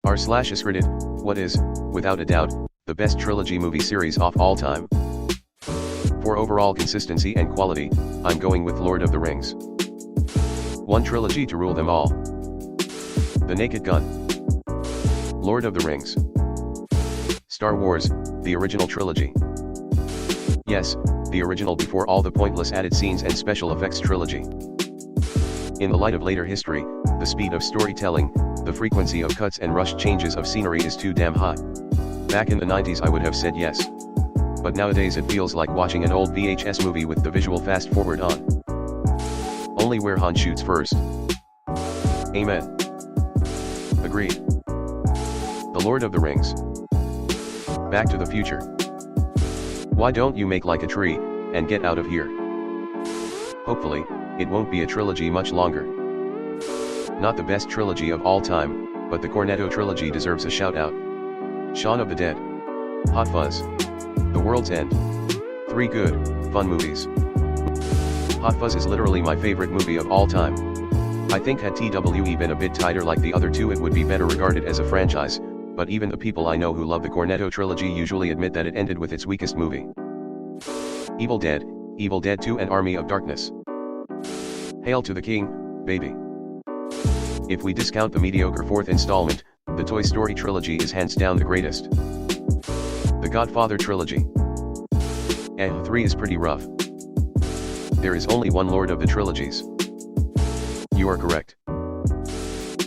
r/askreddit, what is, without a doubt, the best trilogy movie series of all time? For overall consistency and quality, I'm going with Lord of the Rings. One trilogy to rule them all. The Naked Gun. Lord of the Rings. Star Wars, the original trilogy. Yes, the original before all the pointless added scenes and special effects trilogy. In the light of later history, the speed of storytelling, the frequency of cuts and rushed changes of scenery is too damn high. Back in the 90s I would have said yes. But nowadays it feels like watching an old VHS movie with the visual fast forward on. Only where Han shoots first. Amen. Agreed. The Lord of the Rings. Back to the Future. Why don't you make like a tree, and get out of here? Hopefully, it won't be a trilogy much longer. Not the best trilogy of all time, but the Cornetto trilogy deserves a shout out. Shaun of the Dead. Hot Fuzz. The World's End. 3 good, fun movies. Hot Fuzz is literally my favorite movie of all time. I think had TWE been a bit tighter like the other two it would be better regarded as a franchise, but even the people I know who love the Cornetto trilogy usually admit that it ended with its weakest movie. Evil Dead 2 and Army of Darkness. Hail to the King, baby. If we discount the mediocre 4th installment, the Toy Story trilogy is hands down the greatest. The Godfather trilogy. 3 is pretty rough. There is only one Lord of the trilogies. You are correct.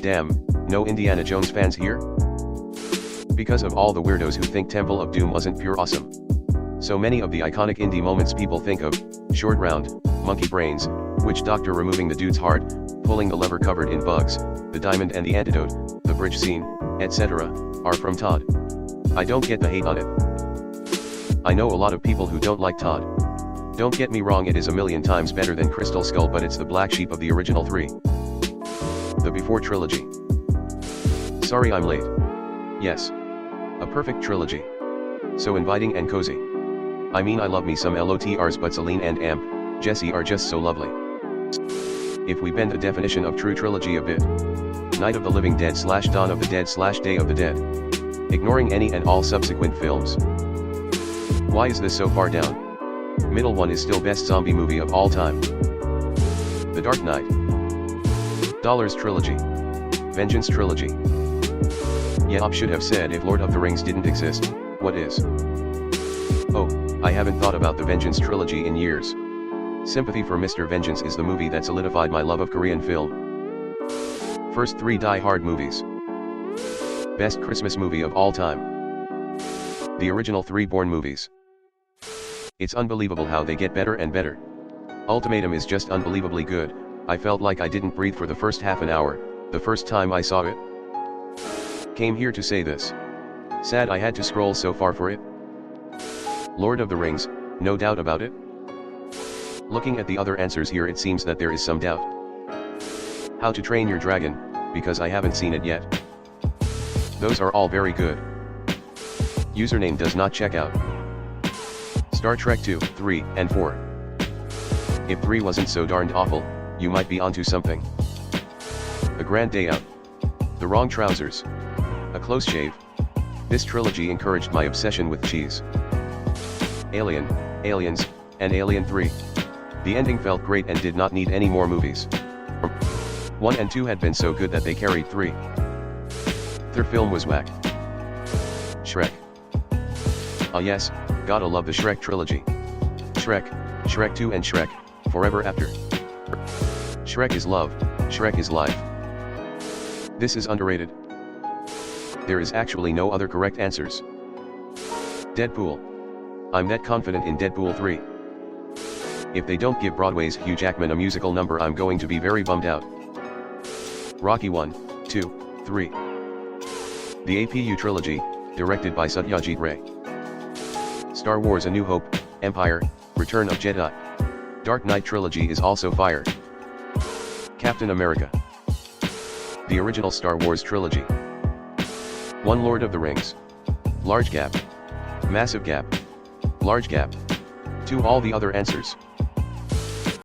Damn, no Indiana Jones fans here? Because of all the weirdos who think Temple of Doom wasn't pure awesome. So many of the iconic indie moments people think of, Short Round, Monkey Brains, Witch Doctor removing the dude's heart, pulling the lever covered in bugs, the diamond and the antidote, the bridge scene, etc., are from Todd. I don't get the hate on it. I know a lot of people who don't like Todd. Don't get me wrong, it is a million times better than Crystal Skull, but it's the black sheep of the original 3. The Before trilogy. Sorry I'm late. Yes. A perfect trilogy. So inviting and cozy. I mean I love me some LOTRs, but Celine and Amp, Jesse are just so lovely. If we bend the definition of true trilogy a bit. Night of the Living Dead / Dawn of the Dead / Day of the Dead. Ignoring any and all subsequent films. Why is this so far down? Middle one is still best zombie movie of all time. The Dark Knight. Dollars trilogy. Vengeance trilogy. Yeah, I should have said if Lord of the Rings didn't exist, what is? Oh, I haven't thought about the Vengeance trilogy in years. Sympathy for Mr. Vengeance is the movie that solidified my love of Korean film. First 3 Die Hard movies. Best Christmas movie of all time. The original 3 Bourne movies. It's unbelievable how they get better and better. Ultimatum is just unbelievably good. I felt like I didn't breathe for the first half an hour, the first time I saw it. Came here to say this. Sad I had to scroll so far for it. Lord of the Rings, no doubt about it. Looking at the other answers here it seems that there is some doubt. How to Train Your Dragon, because I haven't seen it yet. Those are all very good. Username does not check out. Star Trek 2, 3, and 4. If 3 wasn't so darned awful, you might be onto something. A Grand Day Out. The Wrong Trousers. A Close Shave. This trilogy encouraged my obsession with cheese. Alien, Aliens, and Alien 3. The ending felt great and did not need any more movies. 1 and 2 had been so good that they carried 3. Their film was whack. Shrek. Ah yes, gotta love the Shrek trilogy. Shrek, Shrek 2 and Shrek, Forever After. Shrek is love, Shrek is life. This is underrated. There is actually no other correct answers. Deadpool. I'm that confident in Deadpool 3. If they don't give Broadway's Hugh Jackman a musical number I'm going to be very bummed out. Rocky 1, 2, 3. The APU trilogy, directed by Satyajit Ray. Star Wars A New Hope, Empire, Return of Jedi. Dark Knight trilogy is also fire. Captain America. The original Star Wars trilogy. 1 Lord of the Rings. Large gap. Massive gap. Large gap. To all the other answers.